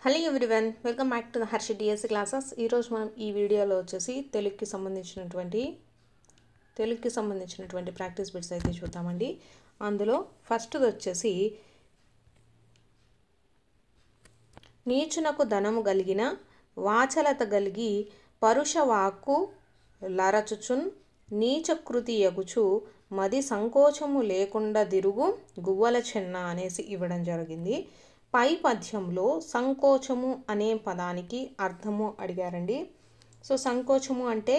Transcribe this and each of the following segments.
Hello everyone, welcome back to the Harshi DSC classes. ఈరోజు మనం ఈ వీడియోలో వచ్చేసి తెలుగుకి సంబంధించినటువంటి ప్రాక్టీస్ బిట్స్ అయితే చూద్దామండి. అందులో ఫస్ట్ది వచ్చేసి నీచునకు ధనము గలిగిన వాచలత గలిగి పరుష వాక్కు లరచుచున్ నీచకృతి యగుచు మది సంకోచము లేకుండా దిరుగు గువ్వల చెన్న అనేసి ఇవ్వడం జరిగింది. పై పద్యంలో సంకోచము అనే పదానికి అర్థము అడిగారండి. సో సంకోచము అంటే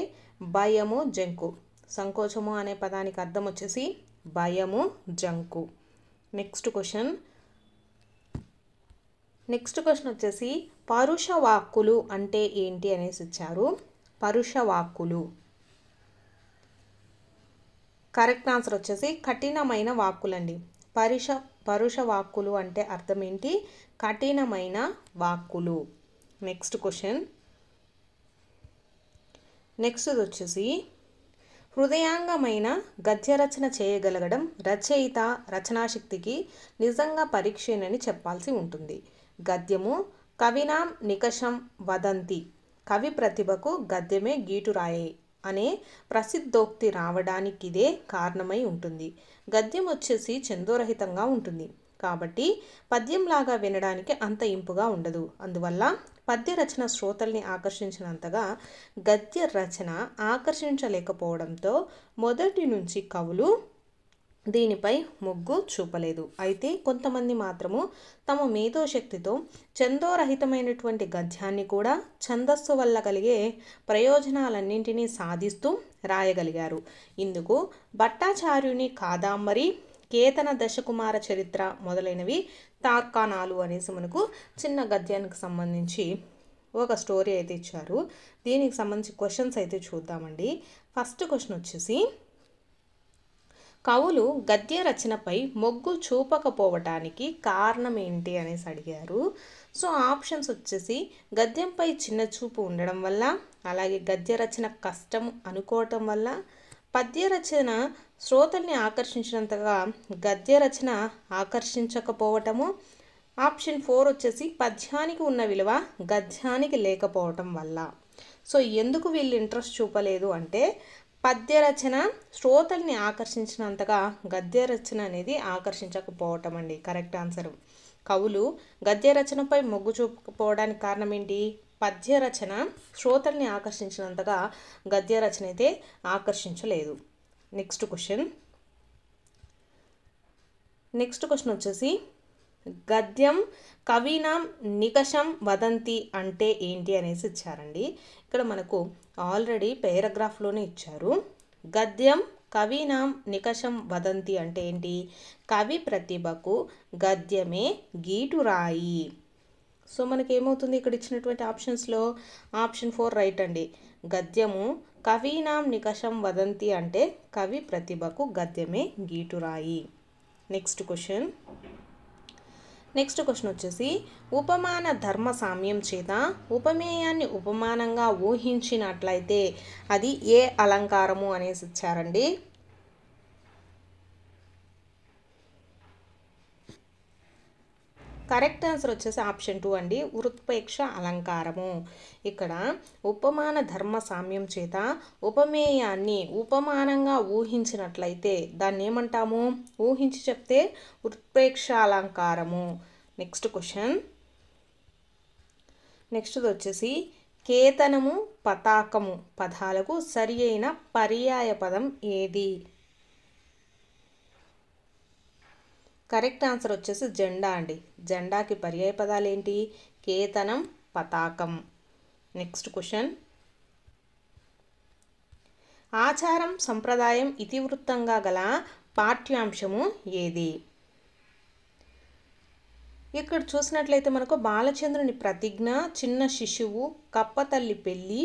భయము, జంకు. సంకోచము అనే పదానికి అర్థం వచ్చేసి భయము, జంకు. నెక్స్ట్ క్వశ్చన్ వచ్చేసి పరుష వాక్కులు అంటే ఏంటి అనేసి ఇచ్చారు. పరుష వాక్కులు కరెక్ట్ ఆన్సర్ వచ్చేసి కఠినమైన వాక్కులండి. పరుష వాక్కులు అంటే అర్థం ఏంటి? కఠినమైన వాక్కులు. నెక్స్ట్ క్వశ్చన్ వచ్చేసి హృదయాంగమైన గద్య రచన చేయగలగడం రచయిత రచనాశక్తికి నిజంగా పరీక్షేనని చెప్పాల్సి ఉంటుంది. గద్యము కవినాం నికషం వదంతి, కవి ప్రతిభకు గద్యమే గీటురాయే అనే ప్రసిద్ధోక్తి రావడానికి ఇదే కారణమై ఉంటుంది. గద్యం వచ్చేసి ఛందోరహితంగా ఉంటుంది కాబట్టి పద్యంలాగా వినడానికి అంత ఇంపుగా ఉండదు. అందువల్ల పద్య రచన శ్రోతల్ని ఆకర్షించినంతగా గద్య రచన ఆకర్షించలేకపోవడంతో మొదటి నుంచి కవులు దీనిపై మొగ్గు చూపలేదు. అయితే కొంతమంది మాత్రము తమ మేధోశక్తితో ఛందోరహితమైనటువంటి గద్యాన్ని కూడా ఛందస్సు వల్ల కలిగే ప్రయోజనాలన్నింటినీ సాధిస్తూ రాయగలిగారు. ఇందుకు భట్టాచార్యుని కాదాంబరి, కేతన దశకుమార చరిత్ర మొదలైనవి తార్కాణాలు అనేసి మనకు చిన్న గద్యానికి సంబంధించి ఒక స్టోరీ అయితే ఇచ్చారు. దీనికి సంబంధించి క్వశ్చన్స్ అయితే చూద్దామండి. ఫస్ట్ క్వశ్చన్ వచ్చేసి కవులు గద్య రచనపై మొగ్గు చూపకపోవటానికి కారణం ఏంటి అనేసి అడిగారు. సో ఆప్షన్స్ వచ్చేసి గద్యంపై చిన్న చూపు ఉండడం వల్ల, అలాగే గద్య రచన కష్టం అనుకోవటం వల్ల, పద్య రచన శ్రోతల్ని ఆకర్షించినంతగా గద్య రచన ఆకర్షించకపోవటము, ఆప్షన్ 4 వచ్చేసి పద్యానికి ఉన్న విలువ గద్యానికి లేకపోవటం వల్ల. సో ఎందుకు వీళ్ళు ఇంట్రెస్ట్ చూపలేదు అంటే పద్య రచన శ్రోతల్ని ఆకర్షించినంతగా గద్య రచన అనేది ఆకర్షించకపోవటం అండి కరెక్ట్ ఆన్సర్. కవులు గద్య రచనపై మొగ్గు చూపకపోవడానికి కారణం ఏంటి? పద్య రచన శ్రోతల్ని ఆకర్షించినంతగా గద్య రచన అయితే ఆకర్షించలేదు. నెక్స్ట్ క్వశ్చన్ వచ్చేసి గద్యం కవినాం నికషం వదంతి అంటే ఏంటి అనేసి ఇచ్చారండి. ఇక్కడ మనకు ఆల్రెడీ పేరాగ్రాఫ్లోనే ఇచ్చారు. గద్యం కవినాం నికషం వదంతి అంటే ఏంటి? కవి ప్రతిభకు గద్యమే గీటురాయి. సో మనకేమవుతుంది ఇక్కడ ఇచ్చినటువంటి ఆప్షన్స్లో? ఆప్షన్ 4 రైట్ అండి. గద్యము కవినాం నికషం వదంతి అంటే కవి ప్రతిభకు గద్యమే గీటురాయి. నెక్స్ట్ క్వశ్చన్ వచ్చేసి ఉపమాన ధర్మ సామ్యం చేత ఉపమేయాన్ని ఉపమానంగా ఊహించినట్లయితే అది ఏ అలంకారము అనేసి ఇచ్చారండి. కరెక్ట్ ఆన్సర్ వచ్చేసి ఆప్షన్ 2 అండి, ఉత్ప్రేక్ష అలంకారము. ఇక్కడ ఉపమాన ధర్మ సామ్యం చేత ఉపమేయాన్ని ఉపమానంగా ఊహించినట్లయితే దాన్ని ఏమంటాము? ఊహించి చెప్తే ఉత్ప్రేక్ష అలంకారము. నెక్స్ట్ క్వశ్చన్ వచ్చేసి కేతనము, పతాకము పదాలకు సరి అయిన పర్యాయ పదం ఏది? కరెక్ట్ ఆన్సర్ వచ్చేసి జెండా అండి. జెండాకి పర్యాయ పదాలు ఏంటి? కేతనం, పతాకం. నెక్స్ట్ క్వశ్చన్ ఆచారం, సంప్రదాయం ఇతివృత్తంగా గల పాఠ్యాంశము ఏది? ఇక్కడ చూసినట్లయితే మనకు బాలచంద్రుని ప్రతిజ్ఞ, చిన్న శిశువు, కప్పతల్లి పెళ్ళి,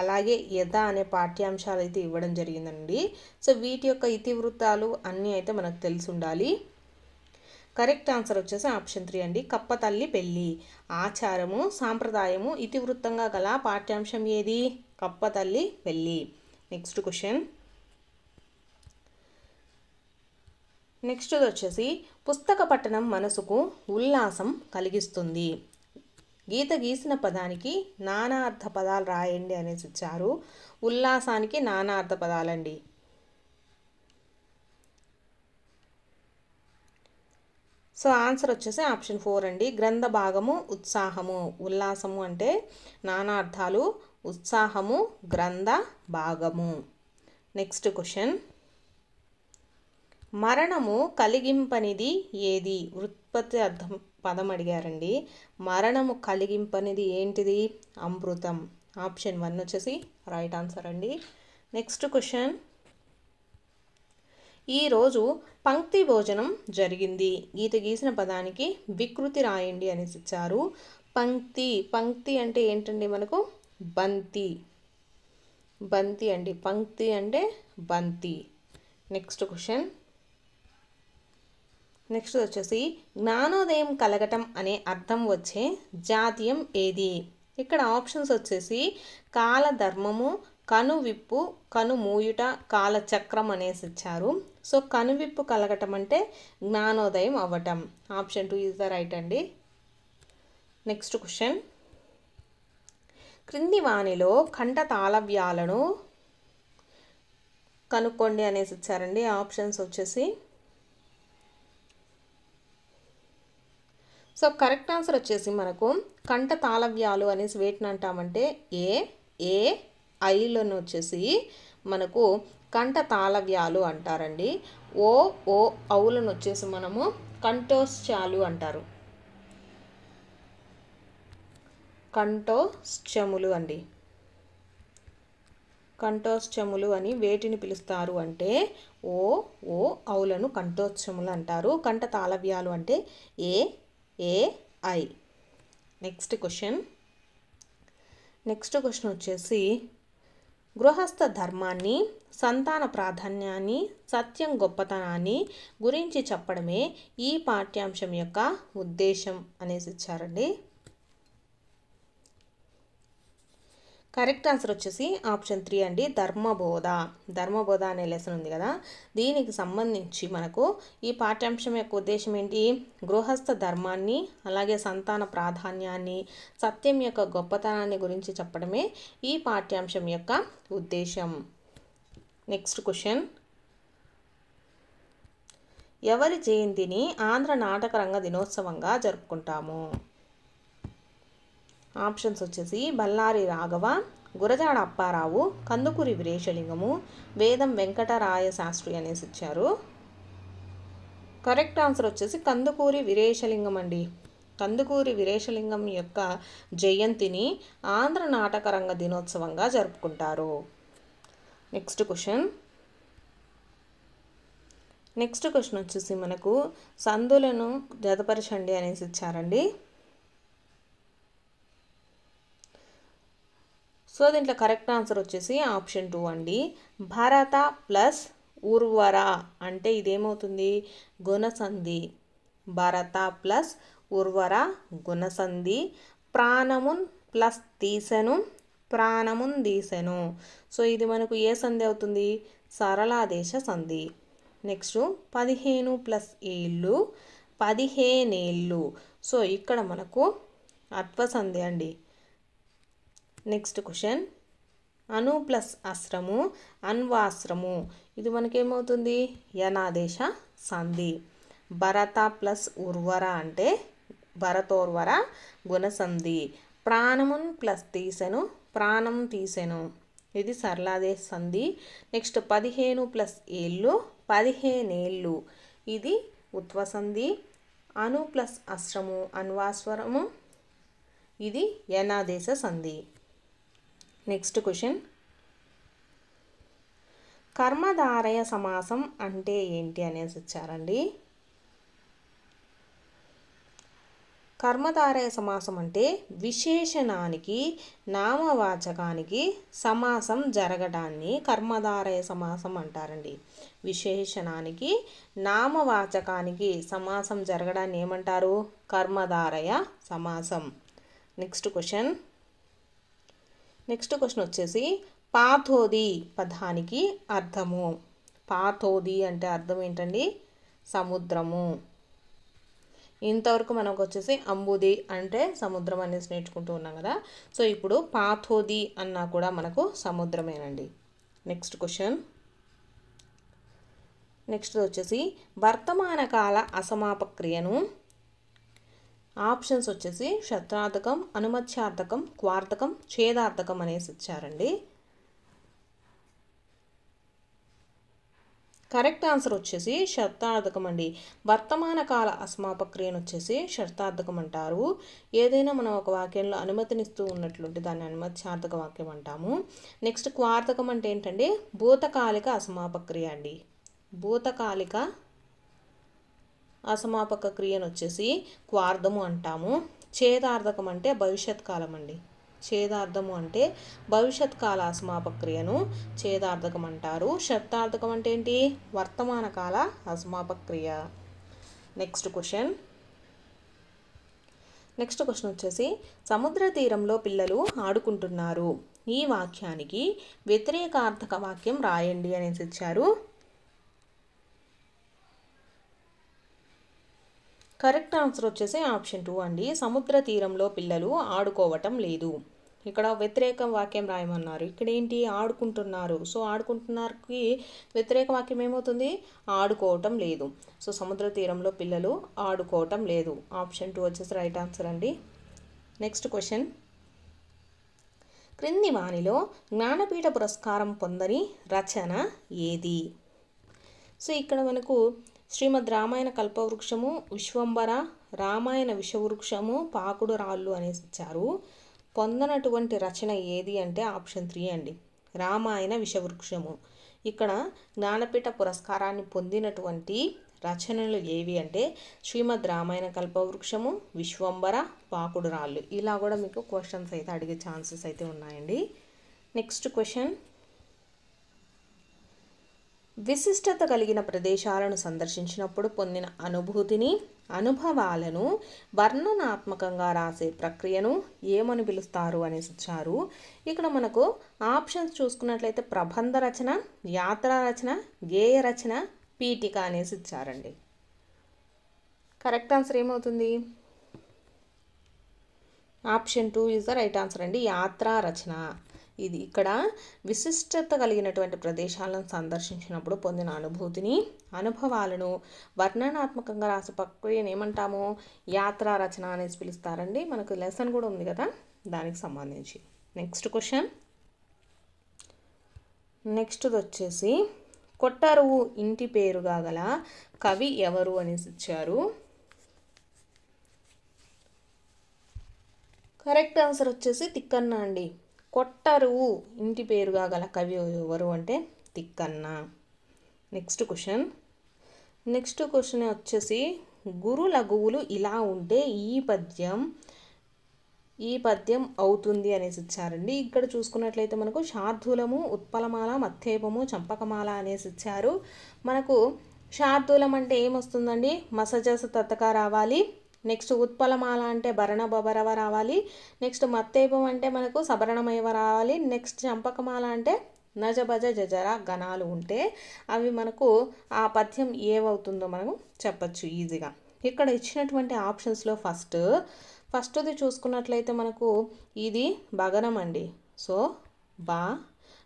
అలాగే యథ అనే పాఠ్యాంశాలు అయితే ఇవ్వడం జరిగిందండి. సో వీటి యొక్క ఇతివృత్తాలు అన్నీ అయితే మనకు తెలిసి ఉండాలి. కరెక్ట్ ఆన్సర్ వచ్చేసి ఆప్షన్ 3 అండి, కప్పతల్లి పెళ్ళి. ఆచారము, సాంప్రదాయము ఇతివృత్తంగా గల పాఠ్యాంశం ఏది? కప్పతల్లి పెళ్ళి. నెక్స్ట్ క్వశ్చన్ వచ్చేసి పుస్తక పఠనం మనసుకు ఉల్లాసం కలిగిస్తుంది. గీత గీసిన పదానికి నానార్థ పదాలు రాయండి అనేసి ఇచ్చారు. ఉల్లాసానికి నానార్థ పదాలండి. సో ఆన్సర్ వచ్చేసి ఆప్షన్ 4 అండి. గ్రంథ భాగము ఉత్సాహము. ఉల్లాసము అంటే నానార్థాలు, ఉత్సాహము గ్రంథ భాగము. నెక్స్ట్ క్వశ్చన్, మరణము కలిగింపనిది ఏది? వృత్పత్తి అర్థం పదం అడిగారండి. మరణము కలిగింపనిది ఏంటిది? అమృతం. ఆప్షన్ 1 వచ్చేసి రైట్ ఆన్సర్ అండి. నెక్స్ట్ క్వశ్చన్, ఈరోజు పంక్తి భోజనం జరిగింది. గీత గీసిన పదానికి వికృతి రాయండి అనేసి ఇచ్చారు. పంక్తి, పంక్తి అంటే ఏంటండి? మనకు బంతి. బంతి అండి. పంక్తి అంటే బంతి. నెక్స్ట్ క్వశ్చన్, నెక్స్ట్ వచ్చేసి జ్ఞానోదయం కలగటం అనే అర్థం వచ్చే జాతీయం ఏది? ఇక్కడ ఆప్షన్స్ వచ్చేసి కాలధర్మము, కనువిప్పు, కనుమూయుట, కాలచక్రం అనేసి ఇచ్చారు. సో కనువిప్పు కలగటం అంటే జ్ఞానోదయం అవ్వటం. ఆప్షన్ 2 ఈజ్ ద రైట్ అండి. నెక్స్ట్ క్వశ్చన్, క్రింది వాణిలో కంఠ తాళవ్యాలను కనుక్కోండి అనేసి ఇచ్చారండి. ఆప్షన్స్ వచ్చేసి, సో కరెక్ట్ ఆన్సర్ వచ్చేసి మనకు కంఠ తాళవ్యాలు అనేసి వేటిని అంటామంటే ఏ ఐలను వచ్చేసి మనకు కంఠ తాళవ్యాలు అంటారండి. ఓ ఔలను వచ్చేసి మనము కంఠోశ్చాలు అంటారు. కంఠోశ్చములు అండి. కంఠోశ్చములు అని వేటిని పిలుస్తారు అంటే ఓ ఔలను కంఠోశ్చములు అంటారు. కంఠ తాళవ్యాలు అంటే ఐ. నెక్స్ట్ క్వశ్చన్ వచ్చేసి గృహస్థ ధర్మాన్ని, సంతాన ప్రాధాన్యాన్ని, సత్యం గొప్పతనాన్ని గురించి చెప్పడమే ఈ పాఠ్యాంశం యొక్క ఉద్దేశం అనేసి ఇచ్చారండి. కరెక్ట్ ఆన్సర్ వచ్చేసి ఆప్షన్ 3 అండి. ధర్మబోధ అనే లెసన్ ఉంది కదా, దీనికి సంబంధించి మనకు ఈ పాఠ్యాంశం యొక్క ఉద్దేశం ఏంటి? గృహస్థ ధర్మాన్ని, అలాగే సంతాన ప్రాధాన్యాన్ని, సత్యం యొక్క గొప్పతనాన్ని గురించి చెప్పడమే ఈ పాఠ్యాంశం యొక్క ఉద్దేశం. నెక్స్ట్ క్వశ్చన్, ఎవరి జయంతిని ఆంధ్ర నాటక రంగ దినోత్సవంగా జరుపుకుంటాము? ఆప్షన్స్ వచ్చేసి బళ్ళారి రాఘవ, గురజాడ అప్పారావు, కందుకూరి వీరేశలింగము, వేదం వెంకటరాయ శాస్త్రి అనేసి ఇచ్చారు. కరెక్ట్ ఆన్సర్ వచ్చేసి కందుకూరి వీరేశలింగం అండి. కందుకూరి వీరేశలింగం యొక్క జయంతిని ఆంధ్ర నాటక రంగ దినోత్సవంగా జరుపుకుంటారు. నెక్స్ట్ క్వశ్చన్ వచ్చేసి మనకు సందులను జతపరచండి అనేసి ఇచ్చారండి. సో దీంట్లో కరెక్ట్ ఆన్సర్ వచ్చేసి ఆప్షన్ 2 అండి. భరత ప్లస్ ఉర్వర అంటే ఇదేమవుతుంది? గుణసంధి. భరత ప్లస్ ఉర్వర గుణసంధి. ప్రాణమున్ ప్లస్ తీసెను, ప్రాణమున్ తీసెను. సో ఇది మనకు ఏ సంధి అవుతుంది? సరళాదేశ సంధి. నెక్స్ట్ 15 ప్లస్ ఏళ్ళు 15 ఏళ్ళు. సో ఇక్కడ మనకు అత్వసంధి అండి. నెక్స్ట్ క్వశ్చన్, అను ప్లస్ అస్త్రము అన్వాస్త్రము. ఇది మనకేమవుతుంది? యనాదేశ సంధి. భరత ప్లస్ ఉర్వర అంటే భరతోర్వర గుణసంధి. ప్రాణమున్ ప్లస్ తీసెను ప్రాణం తీసెను. ఇది సరళాదేశ సంధి. నెక్స్ట్ 15 ప్లస్ ఏళ్ళు 15 ఏళ్ళు. ఇది ఉత్వసంధి. అను ప్లస్ అస్త్రము అన్వాస్వరము. ఇది యనాదేశ సంధి. నెక్స్ట్ క్వశ్చన్, కర్మధారయ సమాసం అంటే ఏంటి అనేసి ఇచ్చారండి. కర్మధారయ సమాసం అంటే విశేషణానికి నామవాచకానికి సమాసం జరగడాన్ని కర్మధారయ సమాసం అంటారండి. విశేషణానికి నామవాచకానికి సమాసం జరగడాన్ని ఏమంటారు? కర్మధారయ సమాసం. నెక్స్ట్ క్వశ్చన్ వచ్చేసి పాథోది పదానికి అర్థము. పాథోది అంటే అర్థం ఏంటండి? సముద్రము. ఇంతవరకు మనకు వచ్చేసి అంబుది అంటే సముద్రం అనేసి నేర్చుకుంటూ ఉన్నాం కదా. సో ఇప్పుడు పాథోది అన్నా కూడా మనకు సముద్రమేనండి. Next question. నెక్స్ట్ వచ్చేసి వర్తమాన కాల అసమాపక క్రియను ఆప్షన్స్ వచ్చేసి శతార్థకం, అనుమత్యార్థకం, క్వార్థకం, ఛేదార్థకం అనేసి ఇచ్చారండి. కరెక్ట్ ఆన్సర్ వచ్చేసి శతార్థకం అండి. వర్తమాన కాల అసమాపక క్రియను వచ్చేసి శతార్థకం అంటారు. ఏదైనా మనం ఒక వాక్యంలో అనుమతినిస్తూ ఉన్నట్లుంటే దాన్ని అనుమత్యార్థక వాక్యం అంటాము. నెక్స్ట్ క్వార్థకం అంటే ఏంటంటే భూతకాలిక అసమాపక క్రియ అండి. భూతకాలిక అసమాపక క్రియను వచ్చేసి క్వార్థము అంటాము. ఛేదార్థకం అంటే భవిష్యత్ కాలం అండి. ఛేదార్థము అంటే భవిష్యత్ కాల అసమాపక క్రియను ఛేదార్థకం అంటారు. శతార్థకం అంటే ఏంటి? వర్తమాన కాల అసమాపక క్రియ. నెక్స్ట్ క్వశ్చన్ వచ్చేసి సముద్ర తీరంలో పిల్లలు ఆడుకుంటున్నారు. ఈ వాక్యానికి వ్యతిరేకార్థక వాక్యం రాయండి అనేసి ఇచ్చారు. కరెక్ట్ ఆన్సర్ వచ్చేసి ఆప్షన్ 2 అండి. సముద్ర తీరంలో పిల్లలు ఆడుకోవటం లేదు. ఇక్కడ వ్యతిరేక వాక్యం రాయమన్నారు. ఇక్కడ ఏంటి? ఆడుకుంటున్నారు. సో ఆడుకుంటున్నారుకి వ్యతిరేక వాక్యం ఏమవుతుంది? ఆడుకోవటం లేదు. సో సముద్ర తీరంలో పిల్లలు ఆడుకోవటం లేదు. ఆప్షన్ 2 వచ్చేసి రైట్ ఆన్సర్ అండి. Next question. క్రింది వానిలో జ్ఞానపీఠ పురస్కారం పొందని రచన ఏది? సో ఇక్కడ మనకు శ్రీమద్ రామాయణ కల్పవృక్షము, విశ్వంబర, రామాయణ విషవృక్షము, పాకుడు రాళ్ళు అనేసి ఇచ్చారు. పొందనటువంటి రచన ఏది అంటే ఆప్షన్ 3 అండి. రామాయణ విషవృక్షము. ఇక్కడ జ్ఞానపీఠ పురస్కారాన్ని పొందినటువంటి రచనలు ఏవి అంటే శ్రీమద్ రామాయణ కల్పవృక్షము, విశ్వంబర, పాకుడు రాళ్ళు. ఇలా కూడా మీకు క్వశ్చన్స్ అయితే అడిగే ఛాన్సెస్ అయితే ఉన్నాయండి. Next question. విశిష్టత కలిగిన ప్రదేశాలను సందర్శించినప్పుడు పొందిన అనుభూతిని, అనుభవాలను వర్ణనాత్మకంగా రాసే ప్రక్రియను ఏమని పిలుస్తారు అనేసి ఇచ్చారు. ఇక్కడ మనకు ఆప్షన్స్ చూసుకున్నట్లయితే ప్రబంధ రచన, యాత్రా రచన, గేయ రచన, పీఠిక అనేసి ఇచ్చారండి. కరెక్ట్ ఆన్సర్ ఏమవుతుంది? Option 2 is the right answer అండి. యాత్రా రచన. ఇది ఇక్కడ విశిష్టత కలిగినటువంటి ప్రదేశాలను సందర్శించినప్పుడు పొందిన అనుభూతిని, అనుభవాలను వర్ణనాత్మకంగా రాసే ప్రక్రియను ఏమంటాము? యాత్రా రచన అనేసి పిలుస్తారండి. మనకు లెసన్ కూడా ఉంది కదా దానికి సంబంధించి. Next question. నెక్స్ట్ వచ్చేసి కొట్టరువు ఇంటి పేరుగా గల కవి ఎవరు అనేసి ఇచ్చారు. కరెక్ట్ ఆన్సర్ వచ్చేసి తిక్కన్న అండి. కొట్టరువు ఇంటి పేరుగా గల కవి ఎవరు అంటే తిక్కన్న. నెక్స్ట్ క్వశ్చన్ వచ్చేసి గురు లఘువులు ఇలా ఉంటే ఈ పద్యం అవుతుంది అనేసి ఇచ్చారండి. ఇక్కడ చూసుకున్నట్లయితే మనకు శార్దూలము, ఉత్పలమాల, మత్తేపము, చంపకమాల అనేసి ఇచ్చారు. మనకు శార్దూలం అంటే ఏమొస్తుందండి? మసజస తత్తక రావాలి. నెక్స్ట్ ఉత్పలమాల అంటే భరణ బబరవ రావాలి. నెక్స్ట్ మత్తేపం అంటే మనకు సభరణమయవ రావాలి. నెక్స్ట్ చంపకమాల అంటే నజభజ జజర గణాలు ఉంటే అవి మనకు ఆ పద్యం ఏమవుతుందో మనం చెప్పచ్చు ఈజీగా. ఇక్కడ ఇచ్చినటువంటి ఆప్షన్స్లో ఫస్ట్ది చూసుకున్నట్లయితే మనకు ఇది భగనం అండి. సో బా.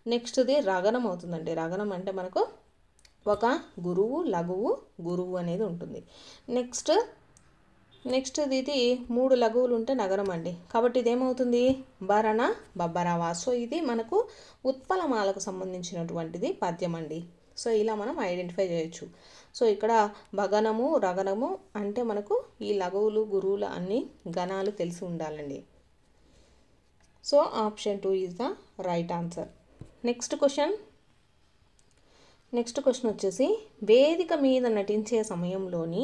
నెక్స్ట్ది రగనం అవుతుందండి. రగనం అంటే మనకు ఒక గురువు, లఘువు, గురువు అనేది ఉంటుంది. నెక్స్ట్ ఇది 3 లఘువులు ఉంటే నగరం అండి. కాబట్టి ఇదేమవుతుంది? భరణ బబ్బరవ. సో ఇది మనకు ఉత్పలమాలకు సంబంధించినటువంటిది పద్యం అండి. సో ఇలా మనం ఐడెంటిఫై చేయొచ్చు. సో ఇక్కడ భగనము, రగనము అంటే మనకు ఈ లఘువులు, గురువులు అన్ని గణాలు తెలిసి ఉండాలండి. So option 2 is the right answer. Next question వచ్చేసి వేదిక మీద నటించే సమయంలోని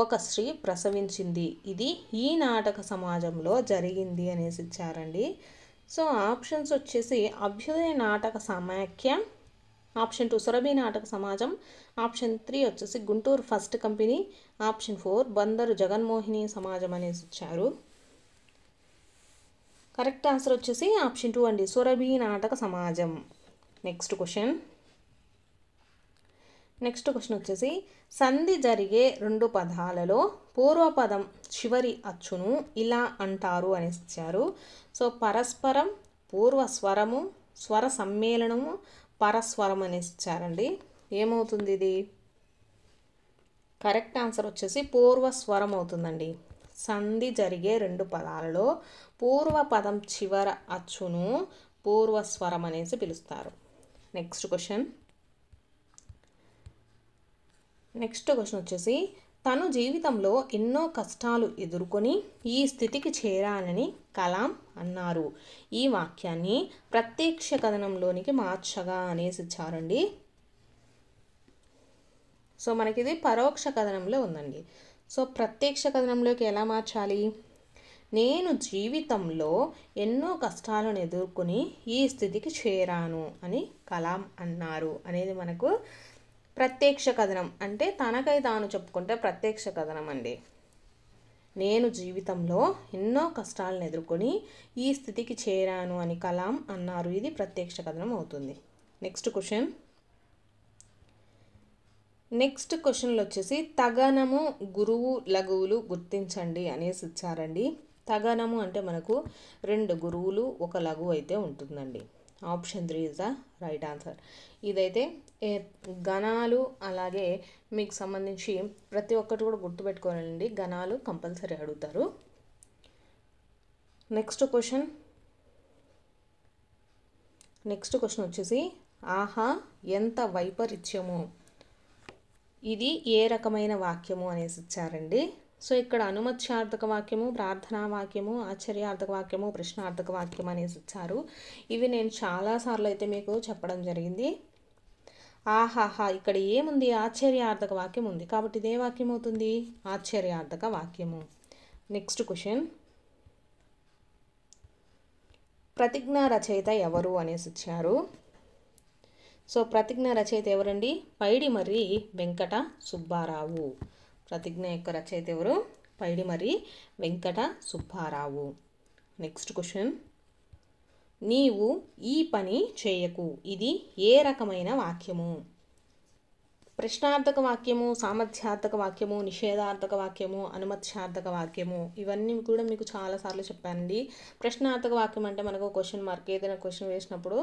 ఒక స్త్రీ ప్రసవించింది. ఇది ఈ నాటక సమాజంలో జరిగింది అనేసి ఇచ్చారండి. సో ఆప్షన్స్ వచ్చేసి అభ్యుదయ నాటక సమాఖ్య, ఆప్షన్ 2 సురభి నాటక సమాజం, ఆప్షన్ 3 వచ్చేసి Guntur first company, option 4 Bandar Jaganmohini సమాజం అనేసి ఇచ్చారు. కరెక్ట్ ఆన్సర్ వచ్చేసి ఆప్షన్ 2 అండి, సురభి నాటక సమాజం. నెక్స్ట్ క్వశ్చన్ నెక్స్ట్ క్వశ్చన్ వచ్చేసి సంధి జరిగే రెండు పదాలలో పూర్వపదం చివరి అచ్చును ఇలా అంటారు అనేసి ఇచ్చారు. సో పరస్పరం, పూర్వస్వరము, స్వర సమ్మేళనము, పరస్వరం అనేసి ఇచ్చారండి. ఏమవుతుంది ఇది? కరెక్ట్ ఆన్సర్ వచ్చేసి పూర్వస్వరం అవుతుందండి. సంధి జరిగే రెండు పదాలలో పూర్వపదం చివర అచ్చును పూర్వస్వరం అనేసి పిలుస్తారు. నెక్స్ట్ క్వశ్చన్ వచ్చేసి తను జీవితంలో ఎన్నో కష్టాలు ఎదుర్కొని ఈ స్థితికి చేరానని కలాం అన్నారు. ఈ వాక్యాన్ని ప్రత్యక్ష కథనంలోనికి మార్చగా అనేసి ఇచ్చారండి. సో మనకి ఇది పరోక్ష కథనంలో ఉందండి. సో ప్రత్యక్ష కథనంలోకి ఎలా మార్చాలి? నేను జీవితంలో ఎన్నో కష్టాలను ఎదుర్కొని ఈ స్థితికి చేరాను అని కలాం అన్నారు అనేది మనకు ప్రత్యక్ష కథనం. అంటే తనకై తాను చెప్పుకుంటే ప్రత్యక్ష కథనం అండి. నేను జీవితంలో ఎన్నో కష్టాలను ఎదుర్కొని ఈ స్థితికి చేరాను అని కలాం అన్నారు. ఇది ప్రత్యక్ష కథనం అవుతుంది. నెక్స్ట్ క్వశ్చన్లో వచ్చేసి తగనము, గురువు, లఘువులు గుర్తించండి అనేసి ఇచ్చారండి. తగనము అంటే మనకు 2 గురువులు 1 లఘువు అయితే ఉంటుందండి. Option 3 is the right answer. ఇదైతే గణాలు అలాగే మీకు సంబంధించి ప్రతి ఒక్కటి కూడా గుర్తుపెట్టుకోవాలండి. గణాలు కంపల్సరీ అడుగుతారు. నెక్స్ట్ క్వశ్చన్ వచ్చేసి ఆహా ఎంత వైపరీత్యము, ఇది ఏ రకమైన వాక్యము అనేసి ఇచ్చారండి. సో ఇక్కడ అనుమత్యార్థక వాక్యము, ప్రార్థనా వాక్యము, ఆశ్చర్యార్థక వాక్యము, ప్రశ్నార్థక వాక్యం అనేసి ఇచ్చారు. ఇవి నేను చాలాసార్లు అయితే మీకు చెప్పడం జరిగింది. ఆహాహా ఇక్కడ ఏముంది? ఆశ్చర్యార్థక వాక్యం ఉంది కాబట్టి ఇదే వాక్యం అవుతుంది, ఆశ్చర్యార్థక వాక్యము. నెక్స్ట్ క్వశ్చన్ ప్రతిజ్ఞా రచయిత ఎవరు అనేసి ఇచ్చారు. సో ప్రతిజ్ఞ రచయిత ఎవరండి? పైడిమర్రి వెంకట సుబ్బారావు. ప్రతిజ్ఞ యొక్క రచయిత ఎవరు? పైడిమర్రి వెంకట సుబ్బారావు. నెక్స్ట్ క్వశ్చన్ నీవు ఈ పని చేయకు, ఇది ఏ రకమైన వాక్యము? ప్రశ్నార్థక వాక్యము, సామర్థ్యార్థక వాక్యము, నిషేధార్థక వాక్యము, అనుమత్యార్థక వాక్యము, ఇవన్నీ కూడా మీకు చాలాసార్లు చెప్పానండి. ప్రశ్నార్థక వాక్యం అంటే మనకు క్వశ్చన్ మార్క్, ఏదైనా క్వశ్చన్ వేసినప్పుడు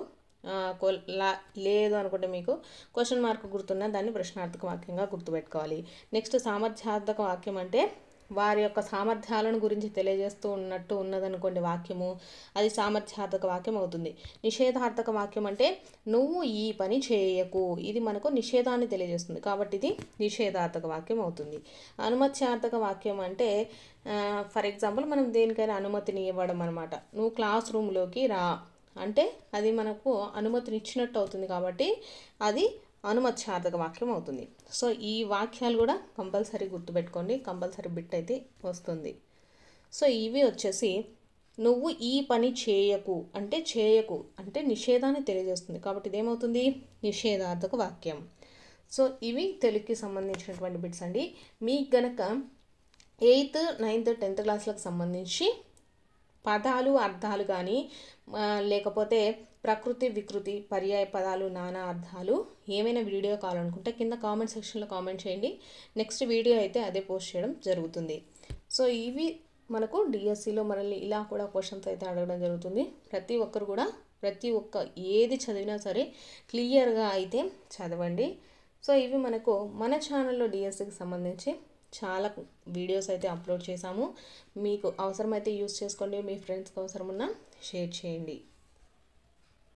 లేదు అనుకుంటే మీకు క్వశ్చన్ మార్క్ గుర్తున్న దాన్ని ప్రశ్నార్థక వాక్యంగా గుర్తుపెట్టుకోవాలి. నెక్స్ట్ సామర్థ్యార్థక వాక్యం అంటే వారి యొక్క సామర్థ్యాలను గురించి తెలియజేస్తూ ఉన్నదనుకోండి వాక్యము, అది సామర్థ్యార్థక వాక్యం అవుతుంది. నిషేధార్థక వాక్యం అంటే నువ్వు ఈ పని చేయకు, ఇది మనకు నిషేధాన్ని తెలియజేస్తుంది కాబట్టి ఇది నిషేధార్థక వాక్యం అవుతుంది. అనుమత్యార్థక వాక్యం అంటే ఫర్ ఎగ్జాంపుల్ మనం దేనికైనా అనుమతిని ఇవ్వడం అనమాట. నువ్వు క్లాస్ రూమ్లోకి రా అంటే అది మనకు అనుమతిని ఇచ్చినట్టు అవుతుంది కాబట్టి అది అనుమత్యార్థక వాక్యం అవుతుంది. సో ఈ వాక్యాలు కూడా కంపల్సరీ గుర్తుపెట్టుకోండి, కంపల్సరీ బిట్ అయితే వస్తుంది. సో ఇవి వచ్చేసి నువ్వు ఈ పని చేయకు అంటే నిషేధాన్ని తెలియజేస్తుంది కాబట్టి ఇదేమవుతుంది? నిషేధార్థక వాక్యం. సో ఇవి తెలుగుకి సంబంధించినటువంటి బిట్స్ అండి. మీకు గనక 8th, 9th, 10th క్లాసులకు సంబంధించి పదాలు అర్థాలు కానీ లేకపోతే ప్రకృతి వికృతి పర్యాయ పదాలు నానా అర్థాలు ఏమైనా వీడియో కావాలనుకుంటే కింద కామెంట్ సెక్షన్లో కామెంట్ చేయండి. నెక్స్ట్ వీడియో అయితే అదే పోస్ట్ చేయడం జరుగుతుంది. సో ఇవి మనకు డిఎస్సిలో మనల్ని ఇలా కూడా క్వశ్చన్స్ అయితే అడగడం జరుగుతుంది. ప్రతి ఒక్క ఏది చదివినా సరే క్లియర్గా అయితే చదవండి. సో ఇవి మనకు మన ఛానల్లో డిఎస్సికి సంబంధించి చాలా వీడియోస్ అయితే అప్లోడ్ చేశాము. మీకు అవసరమైతే యూస్ చేసుకోండి, మీ ఫ్రెండ్స్కి అవసరం ఉన్నా షేర్ చేయండి.